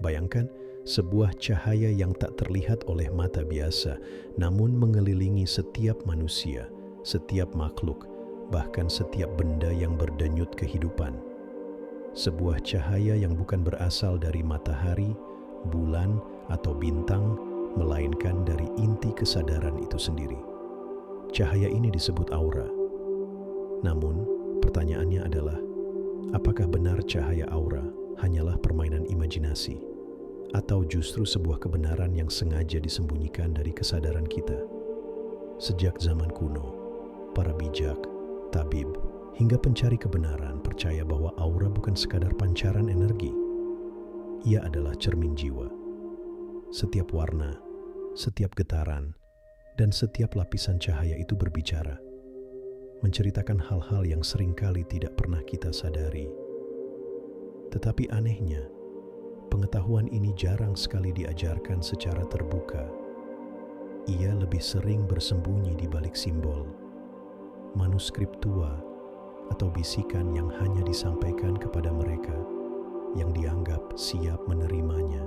Bayangkan sebuah cahaya yang tak terlihat oleh mata biasa, namun mengelilingi setiap manusia, setiap makhluk, bahkan setiap benda yang berdenyut kehidupan. Sebuah cahaya yang bukan berasal dari matahari, bulan, atau bintang, melainkan dari inti kesadaran itu sendiri. Cahaya ini disebut aura. Namun, pertanyaannya adalah, apakah benar cahaya aura hanyalah permainan imajinasi? Atau justru sebuah kebenaran yang sengaja disembunyikan dari kesadaran kita? Sejak zaman kuno, para bijak, tabib, hingga pencari kebenaran percaya bahwa aura bukan sekadar pancaran energi. Ia adalah cermin jiwa. Setiap warna, setiap getaran, dan setiap lapisan cahaya itu berbicara, menceritakan hal-hal yang seringkali tidak pernah kita sadari. Tetapi anehnya, pengetahuan ini jarang sekali diajarkan secara terbuka. Ia lebih sering bersembunyi di balik simbol, manuskrip tua, atau bisikan yang hanya disampaikan kepada mereka yang dianggap siap menerimanya.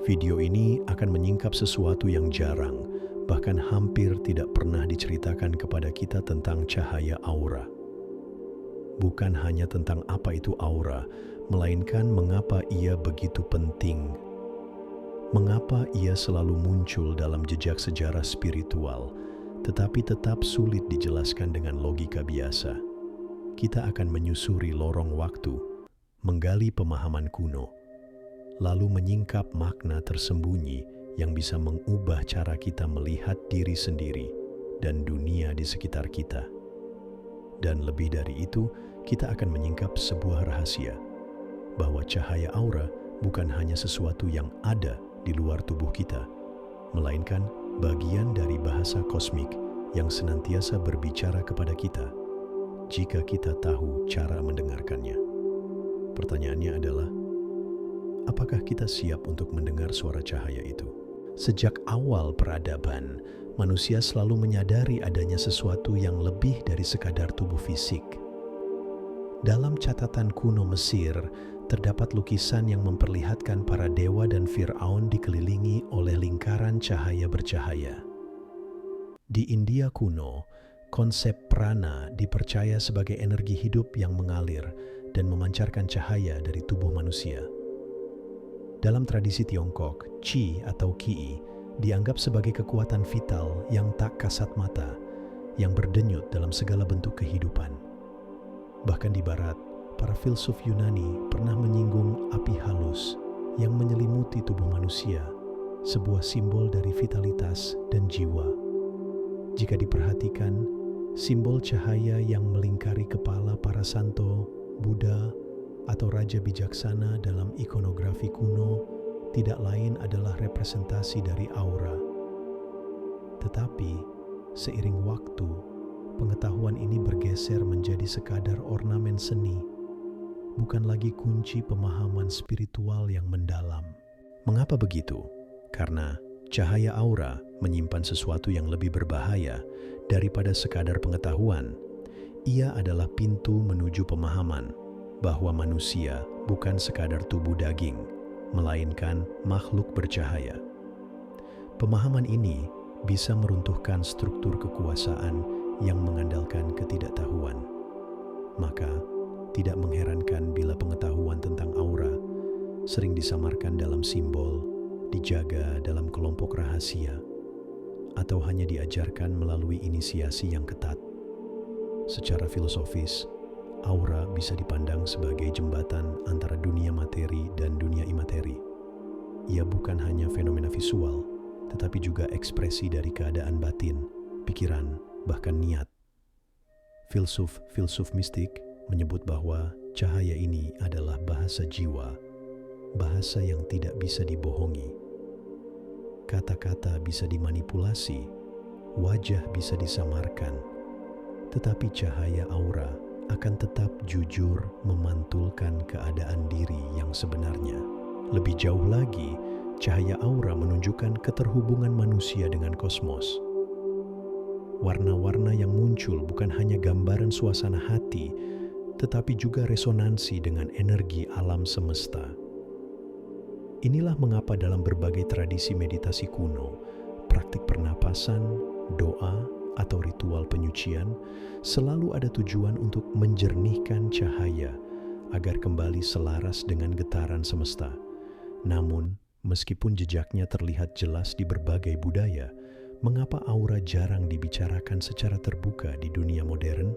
Video ini akan menyingkap sesuatu yang jarang, bahkan hampir tidak pernah diceritakan kepada kita tentang cahaya aura. Bukan hanya tentang apa itu aura, melainkan mengapa ia begitu penting. Mengapa ia selalu muncul dalam jejak sejarah spiritual, tetapi tetap sulit dijelaskan dengan logika biasa. Kita akan menyusuri lorong waktu, menggali pemahaman kuno, lalu menyingkap makna tersembunyi yang bisa mengubah cara kita melihat diri sendiri dan dunia di sekitar kita. Dan lebih dari itu, kita akan menyingkap sebuah rahasia, bahwa cahaya aura bukan hanya sesuatu yang ada di luar tubuh kita, melainkan bagian dari bahasa kosmik yang senantiasa berbicara kepada kita, jika kita tahu cara mendengarkannya. Pertanyaannya adalah, apakah kita siap untuk mendengar suara cahaya itu? Sejak awal peradaban, manusia selalu menyadari adanya sesuatu yang lebih dari sekadar tubuh fisik. Dalam catatan kuno Mesir, terdapat lukisan yang memperlihatkan para dewa dan Fir'aun dikelilingi oleh lingkaran cahaya bercahaya. Di India kuno, konsep prana dipercaya sebagai energi hidup yang mengalir dan memancarkan cahaya dari tubuh manusia. Dalam tradisi Tiongkok, Qi atau Qi dianggap sebagai kekuatan vital yang tak kasat mata, yang berdenyut dalam segala bentuk kehidupan. Bahkan di Barat, para filsuf Yunani pernah menyinggung api halus yang menyelimuti tubuh manusia, sebuah simbol dari vitalitas dan jiwa. Jika diperhatikan, simbol cahaya yang melingkari kepala para santo, Buddha, atau raja bijaksana dalam ikonografi kuno tidak lain adalah representasi dari aura. Tetapi, seiring waktu, pengetahuan ini bergeser menjadi sekadar ornamen seni, bukan lagi kunci pemahaman spiritual yang mendalam. Mengapa begitu? Karena cahaya aura menyimpan sesuatu yang lebih berbahaya daripada sekadar pengetahuan. Ia adalah pintu menuju pemahaman bahwa manusia bukan sekadar tubuh daging, melainkan makhluk bercahaya. Pemahaman ini bisa meruntuhkan struktur kekuasaan yang mengandalkan ketidaktahuan. Maka, tidak mengherankan bila pengetahuan tentang aura sering disamarkan dalam simbol, dijaga dalam kelompok rahasia, atau hanya diajarkan melalui inisiasi yang ketat. Secara filosofis, aura bisa dipandang sebagai jembatan antara dunia materi dan dunia imateri. Ia bukan hanya fenomena visual, tetapi juga ekspresi dari keadaan batin, pikiran, bahkan niat. Filsuf mistik menyebut bahwa cahaya ini adalah bahasa jiwa, bahasa yang tidak bisa dibohongi. Kata-kata bisa dimanipulasi, wajah bisa disamarkan, tetapi cahaya aura akan tetap jujur memantulkan keadaan diri yang sebenarnya. Lebih jauh lagi, cahaya aura menunjukkan keterhubungan manusia dengan kosmos. Warna-warna yang muncul bukan hanya gambaran suasana hati, tetapi juga resonansi dengan energi alam semesta. Inilah mengapa dalam berbagai tradisi meditasi kuno, praktik pernapasan, doa, atau ritual penyucian selalu ada tujuan untuk menjernihkan cahaya agar kembali selaras dengan getaran semesta. Namun, meskipun jejaknya terlihat jelas di berbagai budaya, mengapa aura jarang dibicarakan secara terbuka di dunia modern?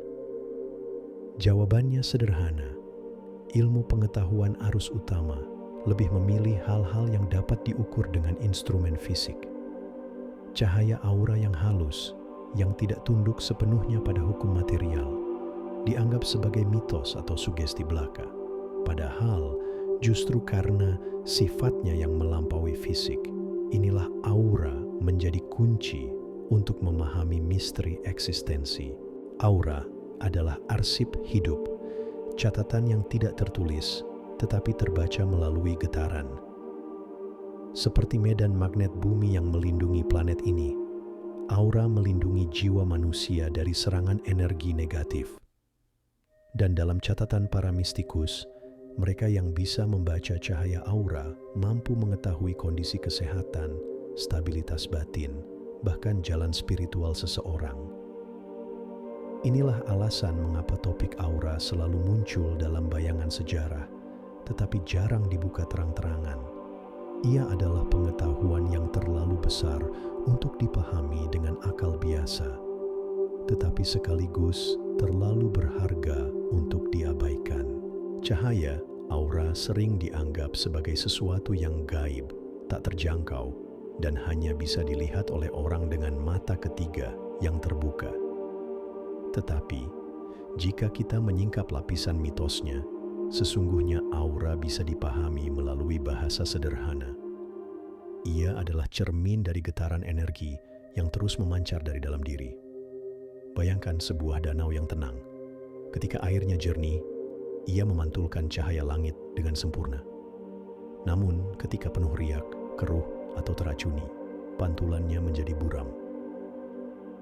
Jawabannya sederhana. Ilmu pengetahuan arus utama lebih memilih hal-hal yang dapat diukur dengan instrumen fisik. Cahaya aura yang halus, yang tidak tunduk sepenuhnya pada hukum material, dianggap sebagai mitos atau sugesti belaka. Padahal, justru karena sifatnya yang melampaui fisik, inilah aura menjadi kunci untuk memahami misteri eksistensi. Aura adalah arsip hidup, catatan yang tidak tertulis, tetapi terbaca melalui getaran. Seperti medan magnet bumi yang melindungi planet ini, aura melindungi jiwa manusia dari serangan energi negatif. Dan dalam catatan para mistikus, mereka yang bisa membaca cahaya aura mampu mengetahui kondisi kesehatan, stabilitas batin, bahkan jalan spiritual seseorang. Inilah alasan mengapa topik aura selalu muncul dalam bayangan sejarah, tetapi jarang dibuka terang-terangan. Ia adalah pengetahuan yang terlalu besar untuk dipahami dengan akal biasa, tetapi sekaligus terlalu berharga untuk diabaikan. Cahaya, aura sering dianggap sebagai sesuatu yang gaib, tak terjangkau, dan hanya bisa dilihat oleh orang dengan mata ketiga yang terbuka. Tetapi, jika kita menyingkap lapisan mitosnya, sesungguhnya aura bisa dipahami melalui bahasa sederhana. Ia adalah cermin dari getaran energi yang terus memancar dari dalam diri. Bayangkan sebuah danau yang tenang. Ketika airnya jernih, ia memantulkan cahaya langit dengan sempurna. Namun, ketika penuh riak, keruh, atau teracuni, pantulannya menjadi buram.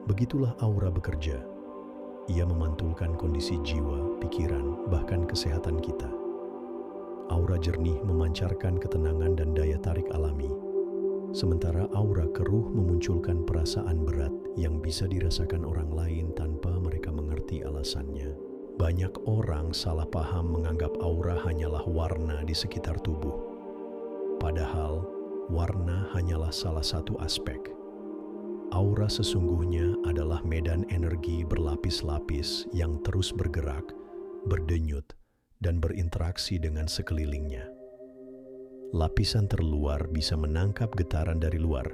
Begitulah aura bekerja. Ia memantulkan kondisi jiwa, pikiran, bahkan kesehatan kita. Aura jernih memancarkan ketenangan dan daya tarik alami, sementara aura keruh memunculkan perasaan berat yang bisa dirasakan orang lain tanpa mereka mengerti alasannya. Banyak orang salah paham menganggap aura hanyalah warna di sekitar tubuh. Padahal, warna hanyalah salah satu aspek. Aura sesungguhnya adalah medan energi berlapis-lapis yang terus bergerak, berdenyut, dan berinteraksi dengan sekelilingnya. Lapisan terluar bisa menangkap getaran dari luar,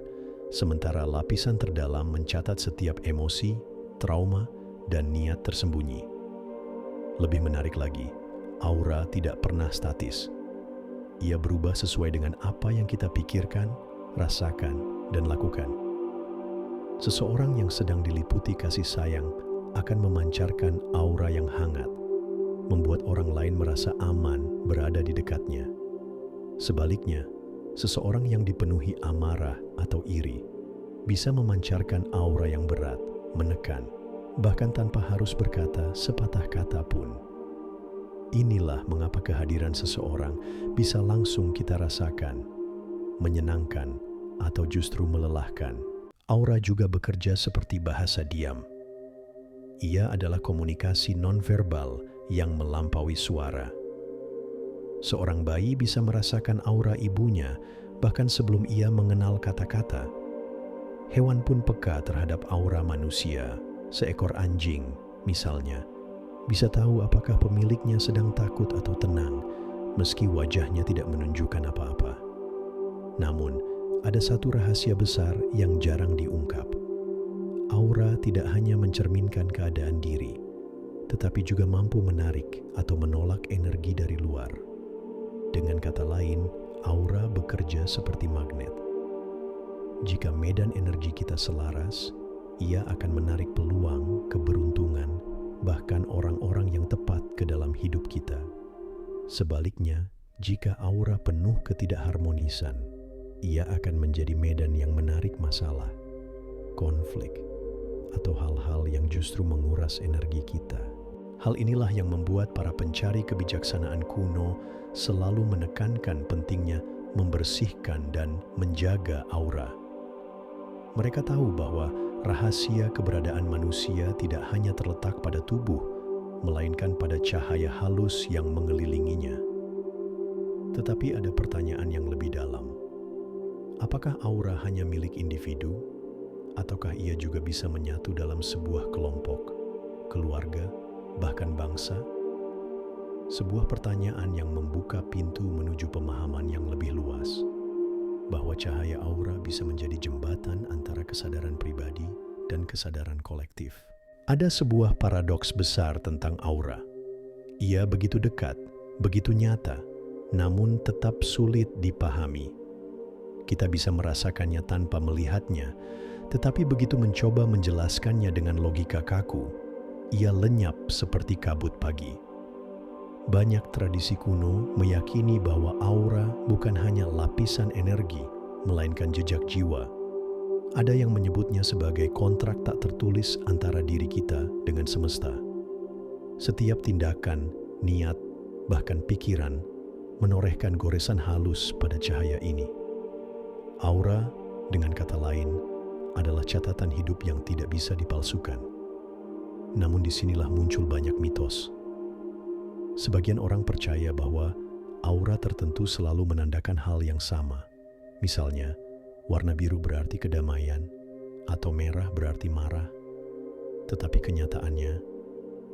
sementara lapisan terdalam mencatat setiap emosi, trauma, dan niat tersembunyi. Lebih menarik lagi, aura tidak pernah statis. Ia berubah sesuai dengan apa yang kita pikirkan, rasakan, dan lakukan. Seseorang yang sedang diliputi kasih sayang akan memancarkan aura yang hangat, membuat orang lain merasa aman berada di dekatnya. Sebaliknya, seseorang yang dipenuhi amarah atau iri bisa memancarkan aura yang berat, menekan, bahkan tanpa harus berkata sepatah kata pun. Inilah mengapa kehadiran seseorang bisa langsung kita rasakan, menyenangkan, atau justru melelahkan. Aura juga bekerja seperti bahasa diam. Ia adalah komunikasi nonverbal yang melampaui suara. Seorang bayi bisa merasakan aura ibunya bahkan sebelum ia mengenal kata-kata. Hewan pun peka terhadap aura manusia. Seekor anjing, misalnya, bisa tahu apakah pemiliknya sedang takut atau tenang, meski wajahnya tidak menunjukkan apa-apa. Namun, ada satu rahasia besar yang jarang diungkap. Aura tidak hanya mencerminkan keadaan diri, tetapi juga mampu menarik atau menolak energi dari luar. Dengan kata lain, aura bekerja seperti magnet. Jika medan energi kita selaras, ia akan menarik peluang, keberuntungan, bahkan orang-orang yang tepat ke dalam hidup kita. Sebaliknya, jika aura penuh ketidakharmonisan, ia akan menjadi medan yang menarik masalah, konflik, atau hal-hal yang justru menguras energi kita. Hal inilah yang membuat para pencari kebijaksanaan kuno selalu menekankan pentingnya membersihkan, dan menjaga aura. Mereka tahu bahwa rahasia keberadaan manusia tidak hanya terletak pada tubuh, melainkan pada cahaya halus yang mengelilinginya. Tetapi ada pertanyaan yang lebih dalam. Apakah aura hanya milik individu, ataukah ia juga bisa menyatu dalam sebuah kelompok, keluarga, bahkan bangsa? Sebuah pertanyaan yang membuka pintu menuju pemahaman yang lebih luas, bahwa cahaya aura bisa menjadi jembatan antara kesadaran pribadi dan kesadaran kolektif. Ada sebuah paradoks besar tentang aura. Ia begitu dekat, begitu nyata, namun tetap sulit dipahami. Kita bisa merasakannya tanpa melihatnya, tetapi begitu mencoba menjelaskannya dengan logika kaku, ia lenyap seperti kabut pagi. Banyak tradisi kuno meyakini bahwa aura bukan hanya lapisan energi, melainkan jejak jiwa. Ada yang menyebutnya sebagai kontrak tak tertulis antara diri kita dengan semesta. Setiap tindakan, niat, bahkan pikiran menorehkan goresan halus pada cahaya ini. Aura, dengan kata lain, adalah catatan hidup yang tidak bisa dipalsukan. Namun disinilah muncul banyak mitos. Sebagian orang percaya bahwa aura tertentu selalu menandakan hal yang sama. Misalnya, warna biru berarti kedamaian, atau merah berarti marah. Tetapi kenyataannya,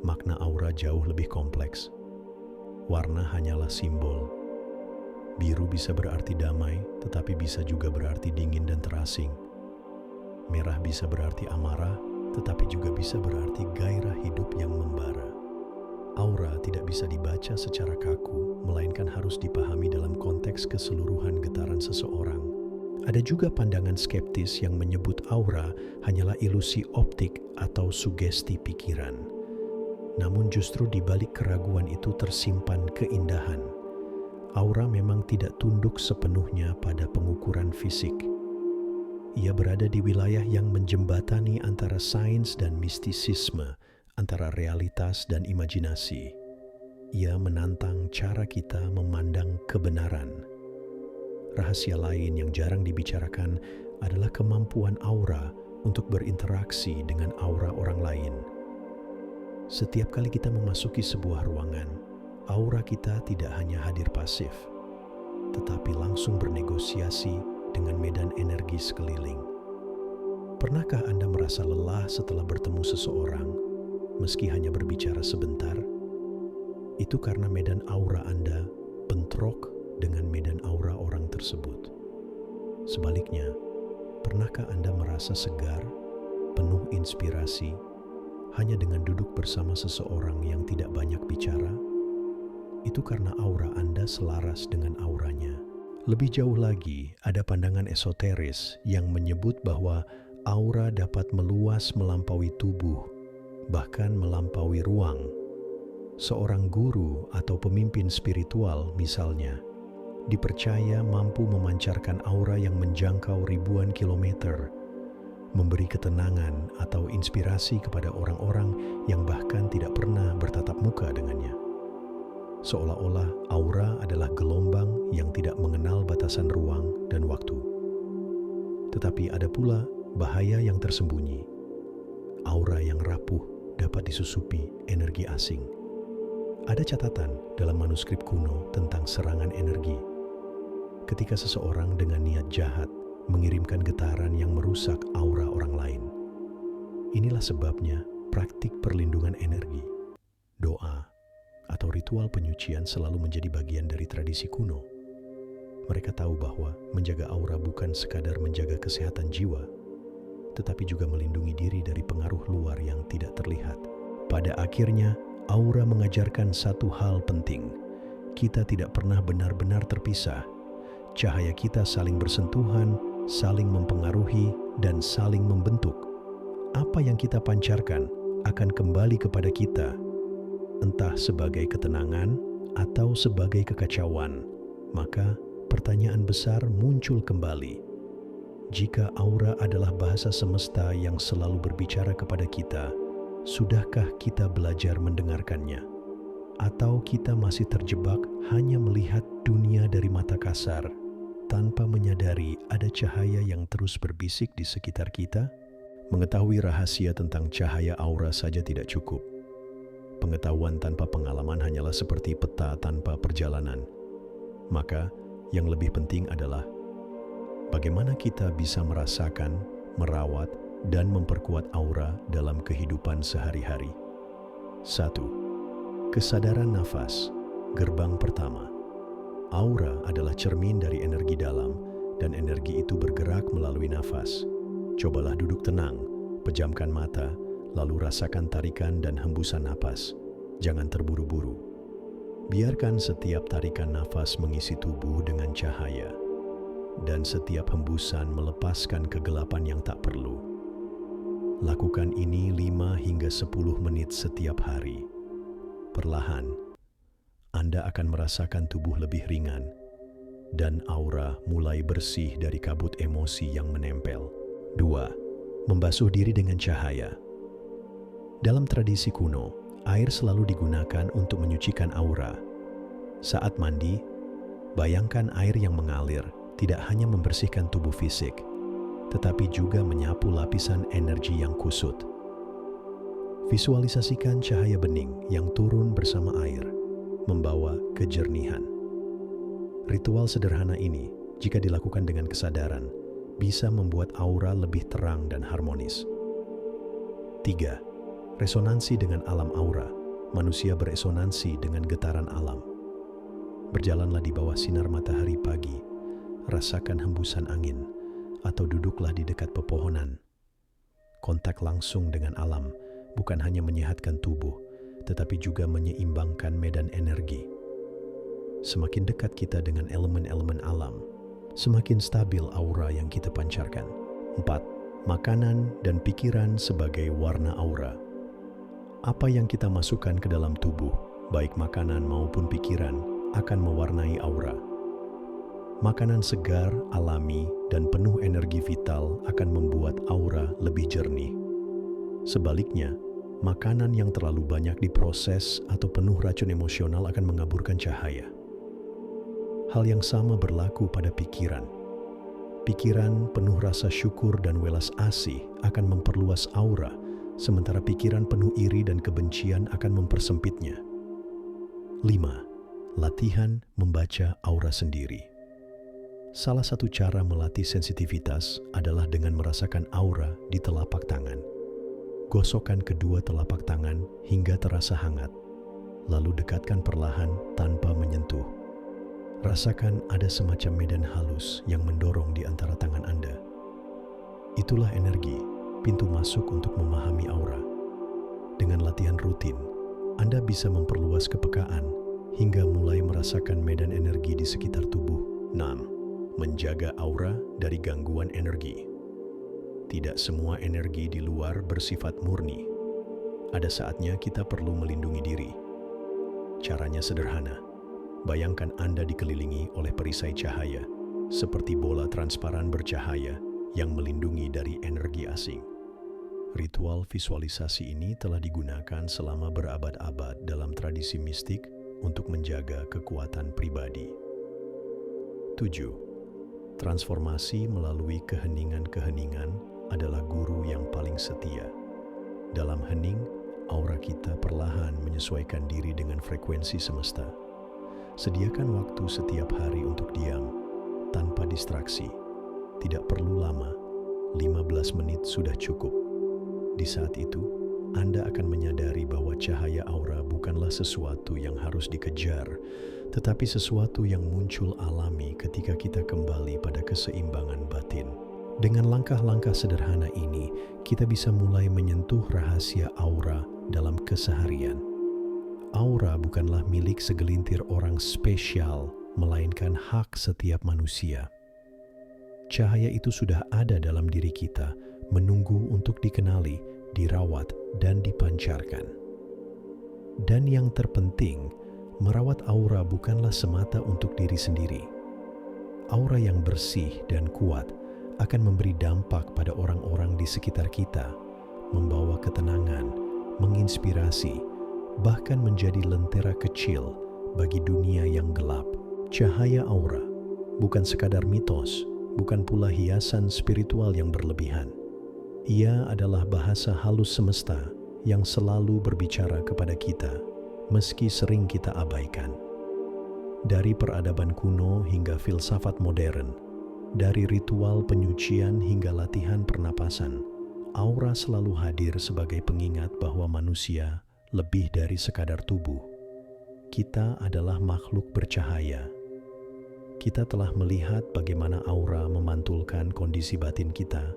makna aura jauh lebih kompleks. Warna hanyalah simbol. Biru bisa berarti damai, tetapi bisa juga berarti dingin dan terasing. Merah bisa berarti amarah, tetapi juga bisa berarti gairah hidup yang membara. Aura tidak bisa dibaca secara kaku, melainkan harus dipahami dalam konteks keseluruhan getaran seseorang. Ada juga pandangan skeptis yang menyebut aura hanyalah ilusi optik atau sugesti pikiran. Namun justru di balik keraguan itu tersimpan keindahan. Aura memang tidak tunduk sepenuhnya pada pengukuran fisik. Ia berada di wilayah yang menjembatani antara sains dan mistisisme, antara realitas dan imajinasi. Ia menantang cara kita memandang kebenaran. Rahasia lain yang jarang dibicarakan adalah kemampuan aura untuk berinteraksi dengan aura orang lain. Setiap kali kita memasuki sebuah ruangan, aura kita tidak hanya hadir pasif, tetapi langsung bernegosiasi dengan medan energi sekeliling. Pernahkah Anda merasa lelah setelah bertemu seseorang, meski hanya berbicara sebentar? Itu karena medan aura Anda bentrok dengan medan aura orang tersebut. Sebaliknya, pernahkah Anda merasa segar, penuh inspirasi, hanya dengan duduk bersama seseorang yang tidak banyak bicara? Itu karena aura Anda selaras dengan auranya. Lebih jauh lagi, ada pandangan esoteris yang menyebut bahwa aura dapat meluas melampaui tubuh, bahkan melampaui ruang. Seorang guru atau pemimpin spiritual misalnya, dipercaya mampu memancarkan aura yang menjangkau ribuan kilometer, memberi ketenangan atau inspirasi kepada orang-orang yang bahkan tidak pernah bertatap muka dengannya. Seolah-olah aura adalah gelombang yang tidak mengenal batasan ruang dan waktu. Tetapi ada pula bahaya yang tersembunyi. Aura yang rapuh dapat disusupi energi asing. Ada catatan dalam manuskrip kuno tentang serangan energi. Ketika seseorang dengan niat jahat mengirimkan getaran yang merusak aura orang lain. Inilah sebabnya praktik perlindungan energi, doa, atau ritual penyucian selalu menjadi bagian dari tradisi kuno. Mereka tahu bahwa menjaga aura bukan sekadar menjaga kesehatan jiwa, tetapi juga melindungi diri dari pengaruh luar yang tidak terlihat. Pada akhirnya, aura mengajarkan satu hal penting. Kita tidak pernah benar-benar terpisah. Cahaya kita saling bersentuhan, saling mempengaruhi, dan saling membentuk. Apa yang kita pancarkan akan kembali kepada kita, entah sebagai ketenangan atau sebagai kekacauan. Maka pertanyaan besar muncul kembali. Jika aura adalah bahasa semesta yang selalu berbicara kepada kita, sudahkah kita belajar mendengarkannya? Atau kita masih terjebak hanya melihat dunia dari mata kasar, tanpa menyadari ada cahaya yang terus berbisik di sekitar kita? Mengetahui rahasia tentang cahaya aura saja tidak cukup. Pengetahuan tanpa pengalaman hanyalah seperti peta tanpa perjalanan. Maka, yang lebih penting adalah bagaimana kita bisa merasakan, merawat, dan memperkuat aura dalam kehidupan sehari-hari. 1. Kesadaran nafas, gerbang pertama. Aura adalah cermin dari energi dalam, dan energi itu bergerak melalui nafas. Cobalah duduk tenang, pejamkan mata, lalu rasakan tarikan dan hembusan napas. Jangan terburu-buru. Biarkan setiap tarikan nafas mengisi tubuh dengan cahaya, dan setiap hembusan melepaskan kegelapan yang tak perlu. Lakukan ini 5 hingga 10 menit setiap hari. Perlahan, Anda akan merasakan tubuh lebih ringan, dan aura mulai bersih dari kabut emosi yang menempel. 2. Membasuh diri dengan cahaya. Dalam tradisi kuno, air selalu digunakan untuk menyucikan aura. Saat mandi, bayangkan air yang mengalir tidak hanya membersihkan tubuh fisik, tetapi juga menyapu lapisan energi yang kusut. Visualisasikan cahaya bening yang turun bersama air, membawa kejernihan. Ritual sederhana ini, jika dilakukan dengan kesadaran, bisa membuat aura lebih terang dan harmonis. 3. Resonansi dengan alam aura. Manusia beresonansi dengan getaran alam. Berjalanlah di bawah sinar matahari pagi, rasakan hembusan angin, atau duduklah di dekat pepohonan. Kontak langsung dengan alam bukan hanya menyehatkan tubuh, tetapi juga menyeimbangkan medan energi. Semakin dekat kita dengan elemen-elemen alam, semakin stabil aura yang kita pancarkan. 4. Makanan dan pikiran sebagai warna aura. Apa yang kita masukkan ke dalam tubuh, baik makanan maupun pikiran, akan mewarnai aura. Makanan segar, alami, dan penuh energi vital akan membuat aura lebih jernih. Sebaliknya, makanan yang terlalu banyak diproses atau penuh racun emosional akan mengaburkan cahaya. Hal yang sama berlaku pada pikiran. Pikiran penuh rasa syukur dan welas asih akan memperluas aura, sementara pikiran penuh iri dan kebencian akan mempersempitnya. 5. Latihan membaca aura sendiri. Salah satu cara melatih sensitivitas adalah dengan merasakan aura di telapak tangan. Gosokkan kedua telapak tangan hingga terasa hangat, lalu dekatkan perlahan tanpa menyentuh. Rasakan ada semacam medan halus yang mendorong di antara tangan Anda. Itulah energi, pintu masuk untuk memahami aura. Dengan latihan rutin, Anda bisa memperluas kepekaan hingga mulai merasakan medan energi di sekitar tubuh. 6. Menjaga aura dari gangguan energi. Tidak semua energi di luar bersifat murni. Ada saatnya kita perlu melindungi diri. Caranya sederhana. Bayangkan Anda dikelilingi oleh perisai cahaya, seperti bola transparan bercahaya yang melindungi dari energi asing. Ritual visualisasi ini telah digunakan selama berabad-abad dalam tradisi mistik untuk menjaga kekuatan pribadi. 7. Transformasi melalui keheningan-keheningan adalah guru yang paling setia. Dalam hening, aura kita perlahan menyesuaikan diri dengan frekuensi semesta. Sediakan waktu setiap hari untuk diam, tanpa distraksi. Tidak perlu lama, 15 menit sudah cukup. Di saat itu, Anda akan menyadari bahwa cahaya aura bukanlah sesuatu yang harus dikejar, tetapi sesuatu yang muncul alami ketika kita kembali pada keseimbangan batin. Dengan langkah-langkah sederhana ini, kita bisa mulai menyentuh rahasia aura dalam keseharian. Aura bukanlah milik segelintir orang spesial, melainkan hak setiap manusia. Cahaya itu sudah ada dalam diri kita, menunggu untuk dikenali, dirawat, dan dipancarkan. Dan yang terpenting, merawat aura bukanlah semata untuk diri sendiri. Aura yang bersih dan kuat akan memberi dampak pada orang-orang di sekitar kita, membawa ketenangan, menginspirasi, bahkan menjadi lentera kecil bagi dunia yang gelap. Cahaya aura bukan sekadar mitos, bukan pula hiasan spiritual yang berlebihan. Ia adalah bahasa halus semesta yang selalu berbicara kepada kita, meski sering kita abaikan. Dari peradaban kuno hingga filsafat modern, dari ritual penyucian hingga latihan pernapasan, aura selalu hadir sebagai pengingat bahwa manusia lebih dari sekadar tubuh. Kita adalah makhluk bercahaya. Kita telah melihat bagaimana aura memantulkan kondisi batin kita,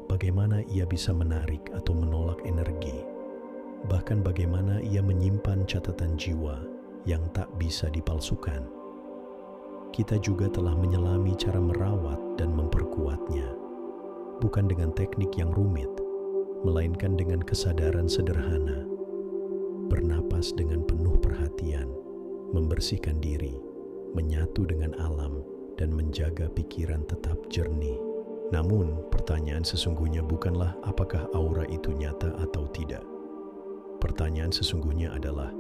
bagaimana ia bisa menarik atau menolak energi, bahkan bagaimana ia menyimpan catatan jiwa yang tak bisa dipalsukan. Kita juga telah menyelami cara merawat dan memperkuatnya, bukan dengan teknik yang rumit, melainkan dengan kesadaran sederhana. Bernapas dengan penuh perhatian, membersihkan diri, menyatu dengan alam, dan menjaga pikiran tetap jernih. Namun, pertanyaan sesungguhnya bukanlah apakah aura itu nyata atau tidak. Pertanyaan sesungguhnya adalah,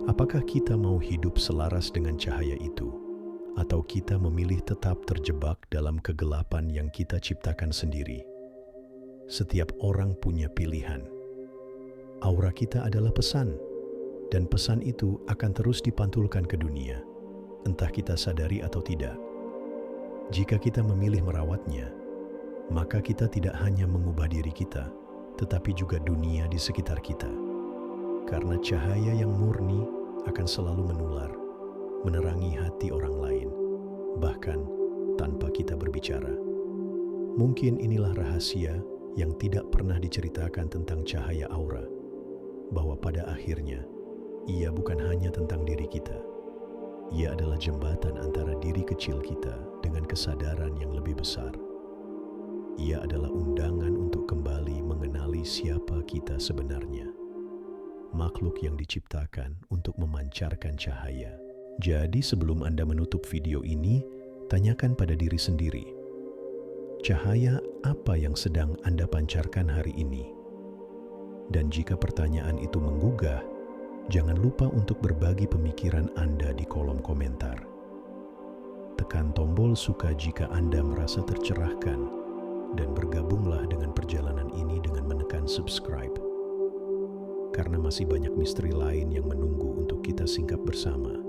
apakah kita mau hidup selaras dengan cahaya itu, atau kita memilih tetap terjebak dalam kegelapan yang kita ciptakan sendiri? Setiap orang punya pilihan. Aura kita adalah pesan, dan pesan itu akan terus dipantulkan ke dunia, entah kita sadari atau tidak. Jika kita memilih merawatnya, maka kita tidak hanya mengubah diri kita, tetapi juga dunia di sekitar kita. Karena cahaya yang murni akan selalu menular, menerangi hati orang lain, bahkan tanpa kita berbicara. Mungkin inilah rahasia yang tidak pernah diceritakan tentang cahaya aura, bahwa pada akhirnya ia bukan hanya tentang diri kita. Ia adalah jembatan antara diri kecil kita dengan kesadaran yang lebih besar. Ia adalah undangan untuk kembali mengenali siapa kita sebenarnya. Makhluk yang diciptakan untuk memancarkan cahaya. Jadi sebelum Anda menutup video ini, tanyakan pada diri sendiri, cahaya apa yang sedang Anda pancarkan hari ini? Dan jika pertanyaan itu menggugah, jangan lupa untuk berbagi pemikiran Anda di kolom komentar. Tekan tombol suka jika Anda merasa tercerahkan, dan bergabunglah dengan perjalanan ini dengan menekan subscribe. Karena masih banyak misteri lain yang menunggu untuk kita singkap bersama.